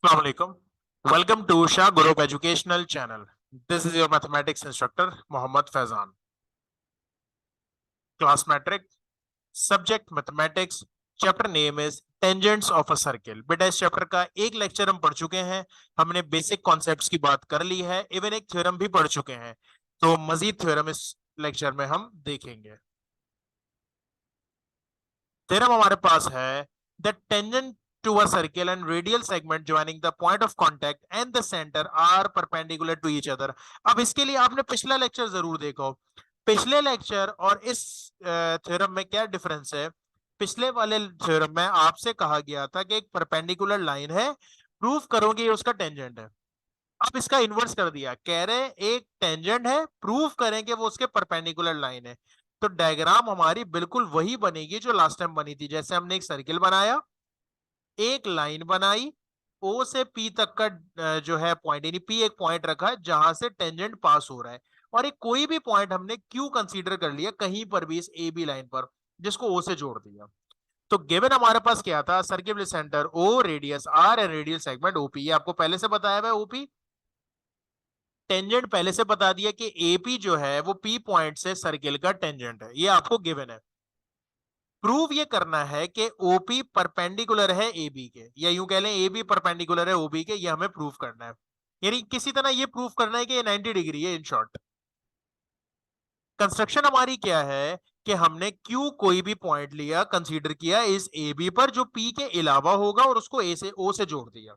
Assalamualaikum. Welcome to Shah Group Educational Channel. This is your mathematics instructor Mohammad Faizan. Class metric, subject mathematics, chapter name is tangents of a circle. बेटा इस chapter का एक lecture हम पढ़ चुके हैं, हमने बेसिक कॉन्सेप्ट्स की बात कर ली है, इवन एक थ्योरम भी पढ़ चुके हैं, तो मजीद थ्योरम इस लेक्चर में हम देखेंगे। थ्योरम हमारे पास है the tangent to a circle and radial segment joining the point of contact and the center are perpendicular to each other। अब इसके लिए आपने पिछला लेक्चर जरूर देखा हो। पिछले लेक्चर और इस थ्योरम में क्या डिफरेंस है? पिछले वाले थ्योरम में आपसे कहा गया था कि एक परपेंडिकुलर लाइन है, प्रूफ करोगे ये उसका टेंजेंट है। अब इसका इन्वर्स कर दिया, कह रहे एक टेंजेंट है, प्रूफ करेंगे वो उसके परपेंडिकुलर लाइन है। तो डायग्राम हमारी बिल्कुल वही बनेगी जो लास्ट टाइम बनी थी। जैसे हमने एक सर्किल बनाया, एक लाइन बनाई, ओ से पी तक का जो है पॉइंट, यानी पी एक पॉइंट रखा जहां से टेंजेंट पास हो रहा है, और एक कोई भी पॉइंट हमने क्यू कंसीडर कर लिया कहीं पर भी इस ए बी लाइन पर, जिसको ओ से जोड़ दिया। तो गिवन हमारे पास क्या था? Circle centre O, radius R and radial segment OP. ये आपको पहले से बताया हुआ है। ओपी टेंजेंट पहले से बता दिया कि एपी जो है वो पी पॉइंट से सर्किल का टेंजेंट है, ये आपको गिवन है। प्रूव ये करना है कि ओपी परपेंडिकुलर है ए बी के, या यूं कह लें ए बी परपेंडिकुलर है ओबी के, ये हमें प्रूव करना है। यानी किसी तरह ये प्रूव करना है कि ये 90 डिग्री है। इन शॉर्ट कंस्ट्रक्शन हमारी क्या है कि हमने क्यू कोई भी पॉइंट लिया, कंसीडर किया इस ए बी पर जो पी के अलावा होगा, और उसको ए से ओ से जोड़ दिया।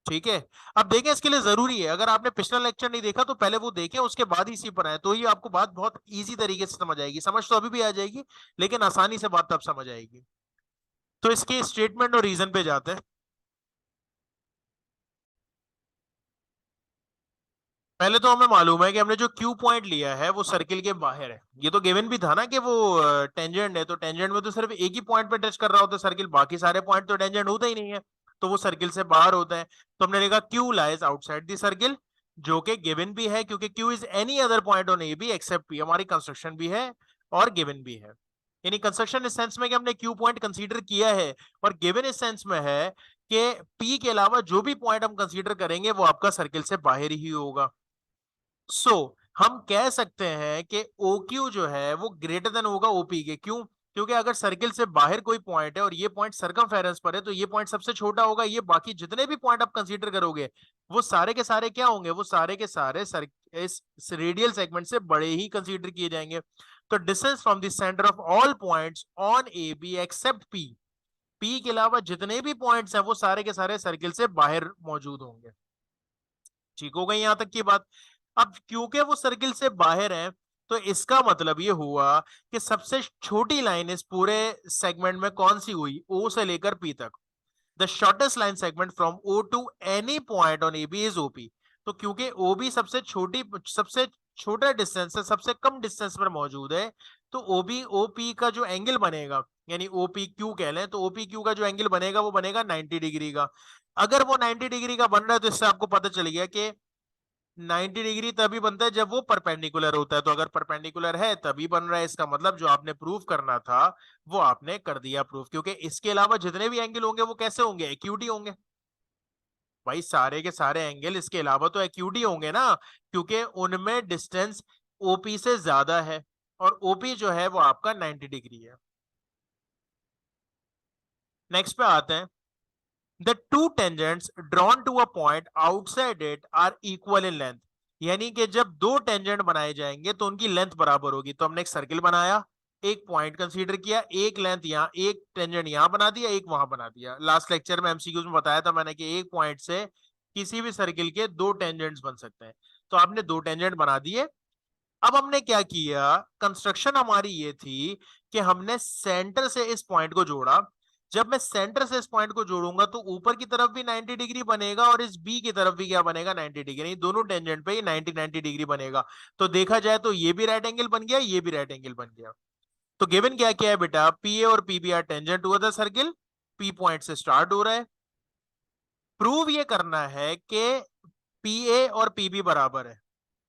ठीक है, अब देखें इसके लिए जरूरी है, अगर आपने पिछला लेक्चर नहीं देखा तो पहले वो देखें, उसके बाद इसी पर आए, तो ये आपको बात बहुत इजी तरीके से समझ आएगी। समझ तो अभी भी आ जाएगी, लेकिन आसानी से बात तब समझ आएगी। तो इसके स्टेटमेंट और रीजन पे जाते हैं। पहले तो हमें मालूम है कि हमने जो क्यू पॉइंट लिया है वो सर्किल के बाहर है। ये तो गिवन भी था ना कि वो टेंजेंट है, तो टेंजेंट में तो सिर्फ एक ही पॉइंट पे टच कर रहा होता है सर्किल, बाकी सारे पॉइंट तो टेंजेंट होता ही नहीं है, तो वो सर्किल से बाहर होता है। तो हमने लिखा Q lies outside the circle, जो कि गिवन भी है, क्योंकि Q is any other point on A B except P. हमारी कंस्ट्रक्शन भी है और गिवन भी है। यानी कंस्ट्रक्शन इस सेंस में कि हमने क्यू पॉइंट कंसीडर किया है, और गिवन इस सेंस में है कि पी के अलावा जो भी पॉइंट हम कंसीडर करेंगे वो आपका सर्किल से बाहर ही होगा। हम कह सकते हैं कि ओ क्यू जो है वो ग्रेटर देन होगा ओपी के। क्यों? क्योंकि अगर सर्किल से बाहर कोई पॉइंट है और ये पॉइंट सर्कमफेरेंस पर है, तो ये पॉइंट सबसे छोटा होगा। ये बाकी जितने भी पॉइंट आप कंसीडर करोगे वो सारे के सारे क्या होंगे? वो सारे के सारे इस रेडियल सेगमेंट से बड़े ही कंसीडर किए जाएंगे। तो distance from the centre of all points on A B except P, P के अलावा जितने भी पॉइंट्स हैं वो सारे के सारे सर्किल से बाहर मौजूद होंगे। ठीक हो गई यहां तक की बात? अब क्योंकि वो सर्किल से बाहर है, तो इसका मतलब ये हुआ कि सबसे छोटी लाइन इस पूरे सेगमेंट में कौन सी हुई? ओ से लेकर पी तक। The shortest line segment from O to any point on A B is OP. तो क्योंकि ओ बी सबसे छोटा डिस्टेंस है, सबसे कम डिस्टेंस पर मौजूद है, तो ओबी ओपी का जो एंगल बनेगा, यानी ओपी क्यू कह लें, तो ओपी क्यू का जो एंगल बनेगा वो बनेगा 90 डिग्री का। अगर वो 90 डिग्री का बन रहा है, तो इससे आपको पता चल गया कि 90 डिग्री तभी बनता है जब वो परपेंडिकुलर होता है। तो अगर परपेंडिकुलर है तभी बन रहा है, इसका मतलब जो आपने प्रूफ करना था वो आपने कर दिया प्रूफ। क्योंकि इसके अलावा जितने भी एंगल होंगे वो कैसे होंगे? एक्यूटी होंगे। भाई सारे के सारे एंगल इसके अलावा तो एक्यूटी होंगे ना, क्योंकि उनमें डिस्टेंस ओपी से ज्यादा है, और ओपी जो है वो आपका 90 डिग्री है। नेक्स्ट पे आते हैं। The two tangents drawn to a point outside it are equal in length। यानी कि जब दो टेंजेंट बनाए जाएंगे तो उनकी लेंथ बराबर होगी। तो हमने एक सर्किल बनाया, एक पॉइंट कंसीडर किया, एक लेंथ यहाँ, एक टेंजेंट यहाँ बना दिया, एक वहां बना दिया। लास्ट लेक्चर में एमसीक्यूज में बताया था मैंने कि एक पॉइंट से किसी भी सर्किल के दो टेंजेंट्स बन सकते हैं। तो आपने दो टेंजेंट बना दिए। अब हमने क्या किया? कंस्ट्रक्शन हमारी ये थी कि हमने सेंटर से इस पॉइंट को जोड़ा। जब मैं सेंटर से इस पॉइंट को जोड़ूंगा तो ऊपर की तरफ भी 90 डिग्री बनेगा, और इस बी की तरफ भी क्या बनेगा? 90 डिग्री। दोनों टेंजेंट पे 90 डिग्री बनेगा। तो देखा जाए तो ये भी राइट एंगल बन गया, ये भी राइट एंगल बन गया। तो गिवन क्या क्या है बेटा? पी ए और P B are tangent to the circle, P point से स्टार्ट हो रहा है। प्रूव ये करना है कि पी ए और पी बी बराबर है,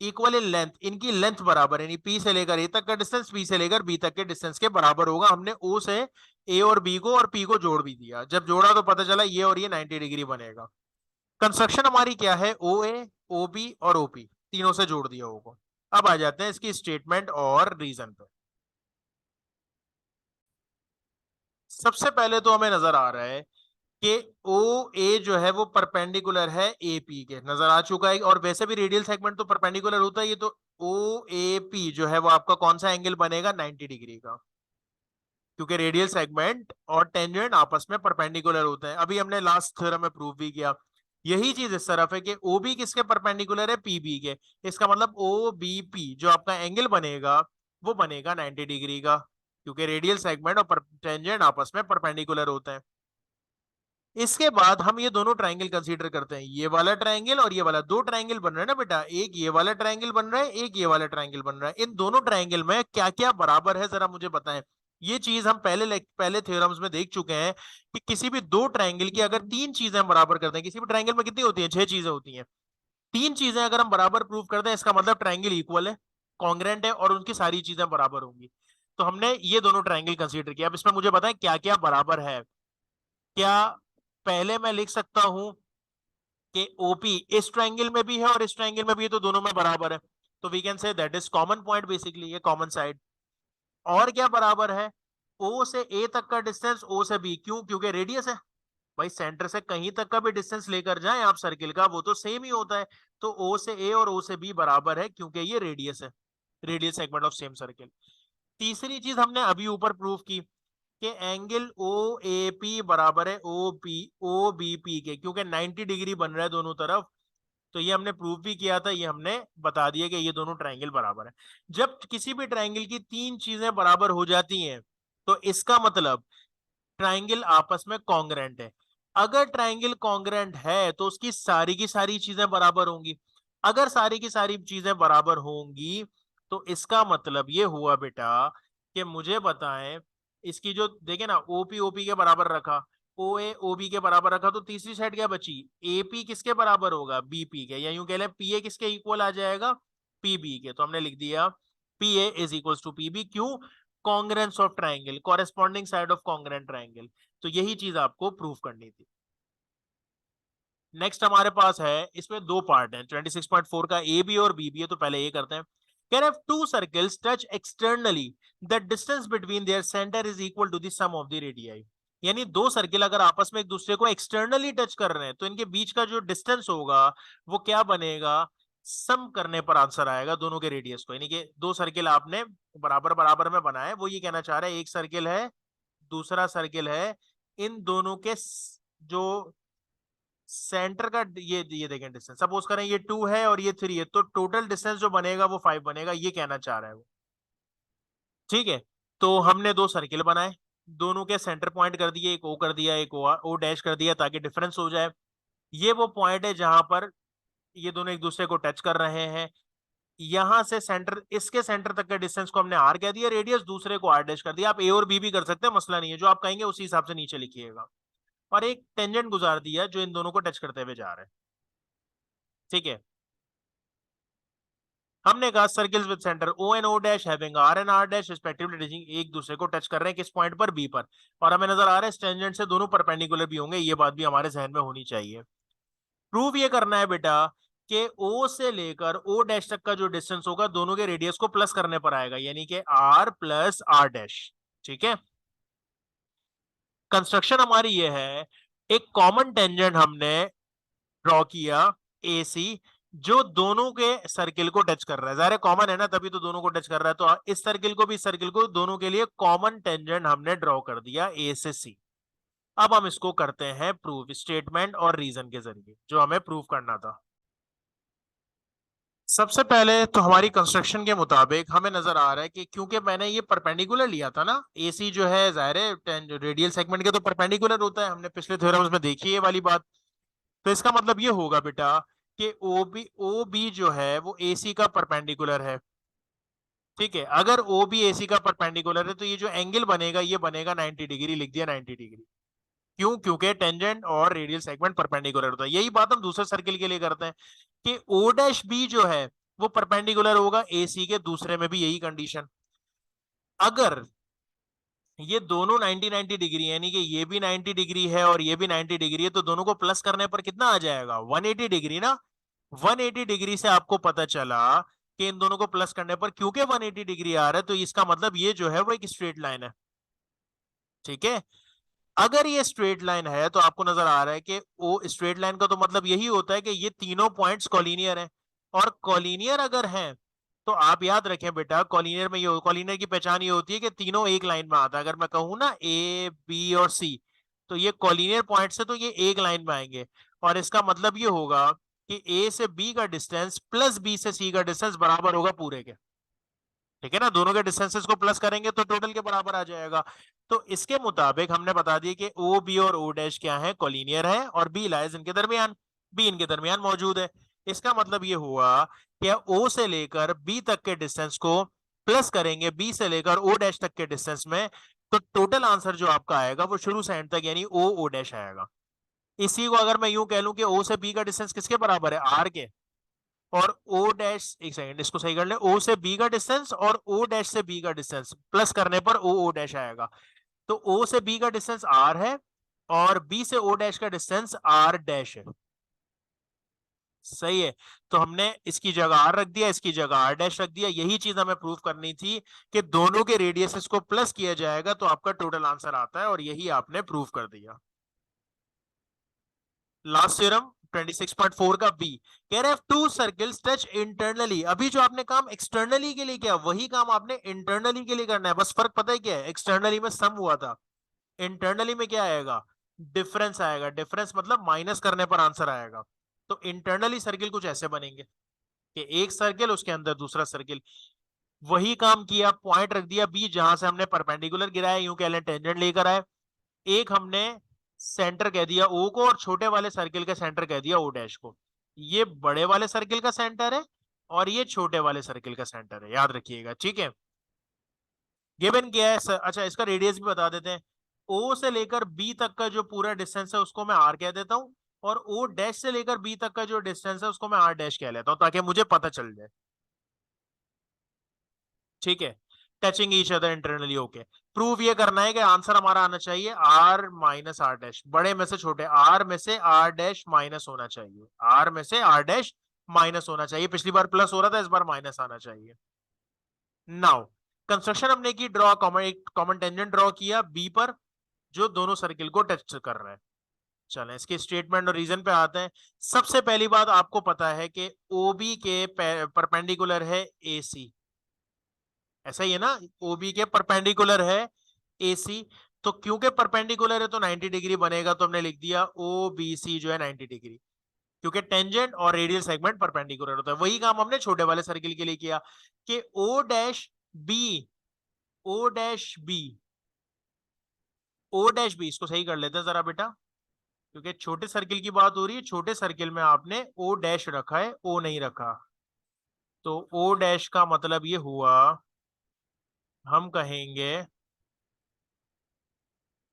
इक्वल इन लेंथ, इनकी लेंथ बराबर है, यानी पी से लेकर ए तक का डिस्टेंस पी से लेकर बी तक के डिस्टेंस के बराबर होगा। हमने ओ से ए और बी को और पी को जोड़ भी दिया। जब जोड़ा तो पता चला ये और ये 90 डिग्री बनेगा। कंस्ट्रक्शन हमारी क्या है, ओ ए, ओ बी और ओपी तीनों से जोड़ दिया होगा। अब आ जाते हैं इसकी स्टेटमेंट और रीजन पे। सबसे पहले तो हमें नजर आ रहा है कि ओ ए जो है वो परपेंडिकुलर है ए पी के, नजर आ चुका है। और वैसे भी रेडियल सेगमेंट तो परपेंडिकुलर होता है, ये तो ओ ए पी जो है वो आपका कौन सा एंगल बनेगा, 90 डिग्री का, क्योंकि रेडियल सेगमेंट और टेंजेंट आपस में परपेंडिकुलर होते हैं। अभी हमने लास्ट थ्योरम में प्रूव भी किया। यही चीज इस तरफ है कि ओ बी किसके परपेंडिकुलर है, पी बी के। इसका मतलब ओ बी पी जो आपका एंगल बनेगा वो बनेगा 90 डिग्री का, क्योंकि रेडियल सेगमेंट और टेंजेंट आपस में परपेंडिकुलर होते हैं। इसके बाद हम ये दोनों ट्रायंगल कंसीडर करते हैं, ये वाला ट्रायंगल और ये वाला। दो ट्रायंगल बन रहे हैं ना बेटा, एक ये वाला ट्रायंगल बन रहा है, एक ये वाला ट्रायंगल बन रहा है। इन दोनों ट्रायंगल में क्या क्या बराबर है जरा मुझे बताएं। ये चीज हम पहले थ्योरम्स में देख चुके हैं कि किसी भी दो ट्रायंगल की अगर तीन चीजें हम बराबर करते हैं, किसी भी ट्रायंगल में कितनी होती है, छह चीजें होती हैं। तीन चीजें अगर हम बराबर प्रूव करते हैं, इसका मतलब ट्रायंगल इक्वल है, कॉन्ग्रेंट है और उनकी सारी चीजें बराबर होंगी। तो हमने ये दोनों ट्रायंगल कंसीडर किया। अब इसमें मुझे बताएं क्या क्या बराबर है। क्या पहले मैं लिख सकता हूं कि ओपी इस ट्रायंगल में भी है और इस ट्रायंगल में भी है, तो दोनों में बराबर है। तो we can say that is common point, basically ये कॉमन साइड। और क्या बराबर है, ओ से ए तक का डिस्टेंस ओ से बी, क्यों, क्योंकि रेडियस है। भाई सेंटर से कहीं तक का भी डिस्टेंस लेकर जाएं आप सर्किल का, वो तो सेम ही होता है। तो ओ से ए और ओ से बी बराबर है, क्योंकि ये रेडियस है, radial segment of same circle. तीसरी चीज हमने अभी ऊपर प्रूव की कि एंगल ओ ए पी बराबर है ओ बी पी के, क्योंकि 90 डिग्री बन रहा है दोनों तरफ। तो ये हमने प्रूव भी किया था, ये हमने बता दिया कि ये दोनों ट्रायंगल बराबर है। जब किसी भी ट्रायंगल की तीन चीजें बराबर हो जाती हैं, तो इसका मतलब ट्रायंगल आपस में कॉन्ग्रेंट है। अगर ट्रायंगल कॉन्ग्रेंट है तो उसकी सारी की सारी चीजें बराबर होंगी। अगर सारी की सारी चीजें बराबर होंगी तो इसका मतलब ये हुआ बेटा कि मुझे बताएं, इसकी जो देखे ना, ओपी ओपी के बराबर रखा, ओ ए ओ बी के बराबर रखा, तो तीसरी साइड क्या बची, एपी किसके बराबर होगा, बीपी के, या यूं कह लें पी ए किसके इक्वल आ जाएगा, पीबी के। तो हमने लिख दिया P A is equal to PB. क्यों, congruence of triangle, corresponding side of congruent triangle. तो यही चीज आपको प्रूव करनी थी। नेक्स्ट हमारे पास है, इसमें दो पार्ट है 26.4 का, ए बी और बी बी है। तो पहले ये करते हैं। Can have two circles touch externally, the distance between their centre is equal to the sum of the radii. यानी दो सर्किल अगर आपस में एक दूसरे को एक्सटर्नली टच कर रहे हैं, तो इनके बीच का जो डिस्टेंस होगा वो क्या बनेगा, सम करने पर आंसर आएगा दोनों के रेडियस को। यानी कि दो सर्किल आपने बराबर बराबर में बनाए, वो ये कहना चाह रहे हैं एक सर्किल है, दूसरा सर्किल है, इन दोनों के जो सेंटर का ये देखें डिस्टेंस, सपोज करें ये 2 है और ये 3 है, तो टोटल डिस्टेंस जो बनेगा वो 5 बनेगा, ये कहना चाह रहा है वो। ठीक है, तो हमने दो सर्किल बनाए, दोनों के सेंटर पॉइंट कर दिए, एक ओ कर दिया, एक ओ डैश कर दिया, ताकि डिफरेंस हो जाए। ये वो पॉइंट है जहां पर ये दोनों एक दूसरे को टच कर रहे हैं। यहां से सेंटर, इसके सेंटर तक के डिस्टेंस को हमने आर कह दिया, रेडियस दूसरे को आर डैश कर दिया। आप ए और बी भी कर सकते हैं, मसला नहीं है, जो आप कहेंगे उसी हिसाब से नीचे लिखिएगा। और एक टेंजेंट गुजार दिया जो इन दोनों को टच करते हुए जा रहे हैं। ठीक है, हमने कहा circles with centre O and O dash having R and R dash respectively touching, एक दूसरे को टच कर रहे हैं किस पॉइंट पर, बी पर। और हमें नजर आ रहा है टेंजेंट से दोनों परपेंडिकुलर भी होंगे, ये बात भी हमारे जहन में होनी चाहिए। प्रूव ये करना है बेटा कि ओ से लेकर ओ डैश तक का जो डिस्टेंस होगा दोनों के रेडियस को प्लस करने पर आएगा, यानी कि आर प्लस आर डैश। ठीक है, कंस्ट्रक्शन हमारी ये है, एक कॉमन टेंजेंट हमने ड्रॉ किया ए सी, जो दोनों के सर्किल को टच कर रहा है। ज़ाहिर कॉमन है ना, तभी तो दोनों को टच कर रहा है। तो इस सर्किल को भी, इस सर्किल को, दोनों के लिए कॉमन टेंजेंट हमने ड्रॉ कर दिया ए से सी। अब हम इसको करते हैं प्रूव स्टेटमेंट और रीजन के जरिए, जो हमें प्रूव करना था। सबसे पहले तो हमारी कंस्ट्रक्शन के मुताबिक हमें नजर आ रहा है कि क्योंकि मैंने ये परपेंडिकुलर लिया था ना, एसी जो है ज़ाहिर है रेडियल सेगमेंट के तो परपेंडिकुलर होता है, हमने पिछले थ्योरम्स में देखी है ये वाली बात। तो इसका मतलब ये होगा बेटा कि ओ बी जो है वो एसी का परपेंडिकुलर है। ठीक है, अगर ओ बी एसी का परपेंडिकुलर है तो ये जो एंगल बनेगा ये बनेगा 90 डिग्री, लिख दिया 90 डिग्री। क्यों, क्योंकि टेंजेंट और रेडियल सेगमेंट परपेंडिकुलर होता है। यही बात हम दूसरे सर्किल के लिए करते हैं कि ओ डैश बी जो है वो परपेंडिकुलर होगा एसी के, दूसरे में भी यही कंडीशन। अगर ये दोनों 90 डिग्री, यानी कि ये भी 90 डिग्री है और ये भी 90 डिग्री है, तो दोनों को प्लस करने पर कितना आ जाएगा, 180 डिग्री ना। 180 डिग्री से आपको पता चला कि इन दोनों को प्लस करने पर, क्योंकि 180 डिग्री आ रहा है, तो इसका मतलब ये जो है वो एक स्ट्रेट लाइन है। ठीक है, अगर ये स्ट्रेट लाइन है तो आपको नजर आ रहा है कि वो स्ट्रेट लाइन का तो मतलब यही होता है कि ये तीनों पॉइंट्स कॉलिनियर हैं। और कॉलिनियर अगर हैं तो आप याद रखें बेटा, कॉलिनियर में ये, कॉलिनियर की पहचान ये होती है कि तीनों एक लाइन में आता है। अगर मैं कहूं ना ए बी और सी, तो ये कॉलिनियर पॉइंट्स है, तो ये एक लाइन में आएंगे। और इसका मतलब ये होगा कि ए से बी का डिस्टेंस प्लस बी से सी का डिस्टेंस बराबर होगा पूरे के। ठीक है ना, दोनों के डिस्टेंसेस को प्लस करेंगे तो टोटल के बराबर आ जाएगा। तो इसके मुताबिक हमने बता दिया कि ओ बी और ओ डैश क्या है, कॉलिनियर है, और बी लाइज इनके दरमियान, बी इनके दरमियान मौजूद है। इसका मतलब ये हुआ कि ओ से लेकर बी तक के डिस्टेंस को प्लस करेंगे बी से लेकर ओ डैश तक के डिस्टेंस में, तो टोटल आंसर जो आपका आएगा वो शुरू से एंड तक यानी ओ ओ डैश आएगा। इसी को अगर मैं यूं कह लूं कि ओ से बी का डिस्टेंस किसके बराबर है, आर के, और ओ डैश, एक सेकंड इसको सही कर ले, ओ से बी का डिस्टेंस और ओ डैश से बी का डिस्टेंस प्लस करने पर ओ ओ डैश आएगा। तो ओ से बी का डिस्टेंस आर है और बी से ओ डैश का डिस्टेंस आर डैश है। सही है, तो हमने इसकी जगह आर रख दिया, इसकी जगह आर डैश रख दिया। यही चीज हमें प्रूव करनी थी कि दोनों के रेडियसेस को प्लस किया जाएगा तो आपका टोटल आंसर आता है, और यही आपने प्रूव कर दिया। लास्ट थ्योरम 26.4 का बी कह रहे हैं टू सर्कल्स टच इंटरनली। अभी जो आपने काम एक्सटर्नली के लिए किया वही काम आपने इंटरनली के लिए करना है, बस फर्क पता है क्या है, एक्सटर्नली में सम हुआ था, इंटरनली में क्या आएगा, डिफरेंस आएगा। डिफरेंस मतलब माइनस करने पर आंसर आएगा। तो इंटरनली सर्किल कुछ ऐसे बनेंगे कि एक सर्किल उसके अंदर दूसरा सर्किल, वही काम किया, पॉइंट रख दिया बी जहां से हमने परपेंडिकुलर गिराया, यूं कह लें टेंजेंट लेकर आए। एक हमने सेंटर कह दिया ओ को, और छोटे वाले सर्किल का सेंटर कह दिया ओ डैश को। ये बड़े वाले सर्किल का सेंटर है और ये छोटे वाले सर्किल का सेंटर है, याद रखिएगा। ठीक है, गिवन क्या है अच्छा इसका रेडियस भी बता देते हैं। ओ से लेकर बी तक का जो पूरा डिस्टेंस है उसको मैं आर कह देता हूं, और ओ डैश से लेकर बी तक का जो डिस्टेंस है उसको मैं आर डैश कह लेता हूं, ताकि मुझे पता चल जाए। ठीक है, touching each other internally. Okay, prove ये करना है कि आंसर हमारा आना चाहिए आर माइनस आर डैश, बड़े में से छोटे, आर में से आर डैश माइनस होना चाहिए, आर में से आर डैश माइनस होना चाहिए। पिछली बार प्लस हो रहा था, इस बार माइनस आना चाहिए। नाउ कंस्ट्रक्शन हमने की, draw common, common tangent draw किया बी पर जो दोनों सर्किल को टच कर रहा है। चलें इसके स्टेटमेंट और रीजन पे आते हैं। सबसे पहली बात आपको पता है कि ओबी के परपेंडिकुलर है ए सी, ऐसा ही है ना, ओबी के परपेंडिकुलर है एसी। तो क्योंकि परपेंडिकुलर है तो 90 डिग्री बनेगा, तो हमने लिख दिया ओ बी सी जो है 90 डिग्री, क्योंकि टेंजेंट और रेडियल सेगमेंट परपेंडिकुलर होता है। वही काम हमने छोटे वाले सर्किल के लिए किया कि O dash B, O dash B, O dash B, इसको सही कर लेते हैं जरा बेटा, क्योंकि छोटे सर्किल की बात हो रही है। छोटे सर्किल में आपने ओ डैश रखा है, ओ नहीं रखा, तो ओ डैश का मतलब ये हुआ, हम कहेंगे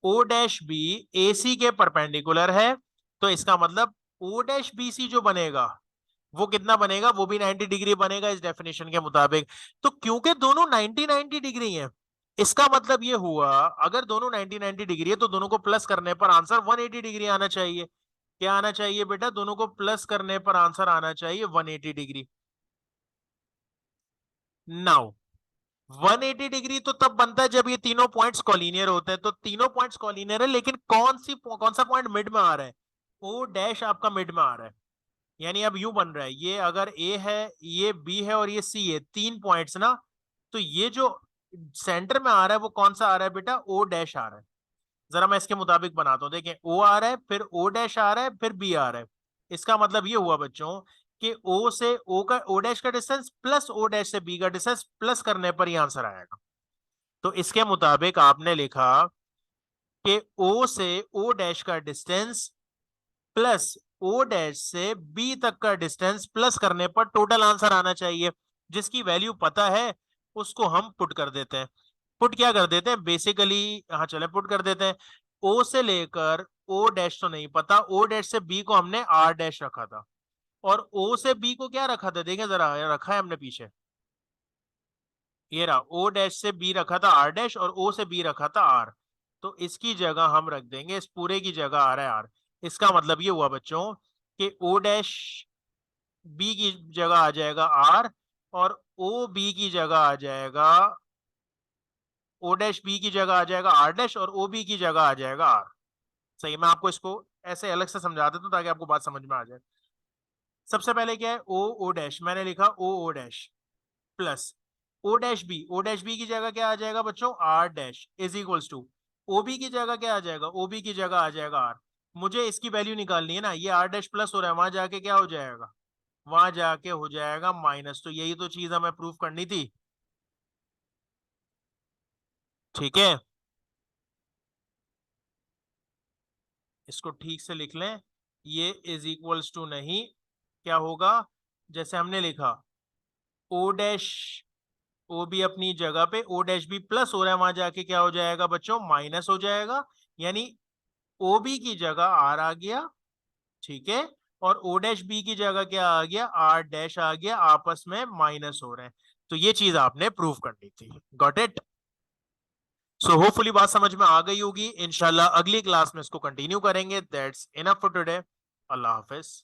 ओ डैश बी ए सी के परपेंडिकुलर है, तो इसका मतलब ओ डैश बी सी जो बनेगा वो कितना बनेगा, वो भी 90 डिग्री बनेगा इस डेफिनेशन के मुताबिक। तो क्योंकि दोनों 90 डिग्री हैं, इसका मतलब ये हुआ अगर दोनों 90 डिग्री है तो दोनों को प्लस करने पर आंसर 180 डिग्री आना चाहिए। क्या आना चाहिए बेटा, दोनों को प्लस करने पर आंसर आना चाहिए 180 डिग्री। नाउ 180 डिग्री तो तब बनता है जब ये तीनों पॉइंट्स कॉलिनियर होते हैं। तो तीनों पॉइंट्स कॉलिनियर है, लेकिन कौन सा पॉइंट मिड में आ रहा है, ओ डैश आपका मिड में आ रहा है। यानी अब यूं बन रहा है, ये अगर ए है, ये बी है और ये सी है, तीन पॉइंट्स ना, तो ये जो सेंटर में आ रहा है वो कौन सा आ रहा है बेटा, ओ डैश आ रहा है। जरा मैं इसके मुताबिक बनाता हूं, देखें ओ आ रहा है, फिर ओ डैश आ रहा है, फिर बी आ रहा है। इसका मतलब ये हुआ बच्चों कि ओ से ओ का, ओ डैश का डिस्टेंस प्लस ओ डैश से बी का डिस्टेंस प्लस करने पर ही आंसर आएगा। तो इसके मुताबिक आपने लिखा कि ओ से ओ डैश का डिस्टेंस प्लस ओ डैश से बी तक का डिस्टेंस प्लस करने पर टोटल आंसर आना चाहिए। जिसकी वैल्यू पता है उसको हम पुट कर देते हैं। पुट क्या कर देते हैं बेसिकली, हाँ चले पुट कर देते हैं। ओ से लेकर ओ डैश तो नहीं पता, ओ डैश से बी को हमने आर डैश रखा था, और ओ से बी को क्या रखा था, देखें जरा, रखा है हमने पीछे, ये रहा ओ डैश से बी रखा था आर डैश और ओ से बी रखा था आर, तो इसकी जगह हम रख देंगे, इस पूरे की जगह आ रहा है आर। इसका मतलब ये हुआ बच्चों कि ओ डैश बी की जगह आ जाएगा आर और ओ बी की जगह आ जाएगा, ओ डैश बी की जगह आ जाएगा आर डैश और ओ बी की जगह आ जाएगा आर। सही, मैं आपको इसको ऐसे अलग से समझा देता हूँ ताकि आपको बात समझ में आ जाए। सबसे पहले क्या है, ओ ओ डैश, मैंने लिखा O O dash plus O dash B की जगह क्या आ जाएगा बच्चों, R dash is equals to O B की जगह क्या आ जाएगा, ओ बी की जगह आ जाएगा आर। मुझे इसकी वैल्यू निकालनी है ना, ये आर डैश प्लस हो रहा है, वहां जाके क्या हो जाएगा, वहां जाके हो जाएगा माइनस। तो यही तो चीज हमें प्रूफ करनी थी, ठीक है। इसको ठीक से लिख लें, ये इज इक्वल्स टू नहीं, क्या होगा, जैसे हमने लिखा ओ डैश ओ बी अपनी जगह पे ओ डैश बी प्लस हो रहा है, वहां जाके क्या हो जाएगा बच्चों, माइनस हो जाएगा। यानी ओ बी की जगह आर आ गया, ठीक है, और ओ डैश बी की जगह क्या आ गया, आर डैश आ गया, आपस में माइनस हो रहे हैं। तो ये चीज आपने प्रूव करनी थी, गॉट इट। सो होपफुली बात समझ में आ गई होगी। इंशाल्लाह अगली क्लास में इसको कंटिन्यू करेंगे। That's enough for today. Allah Hafiz.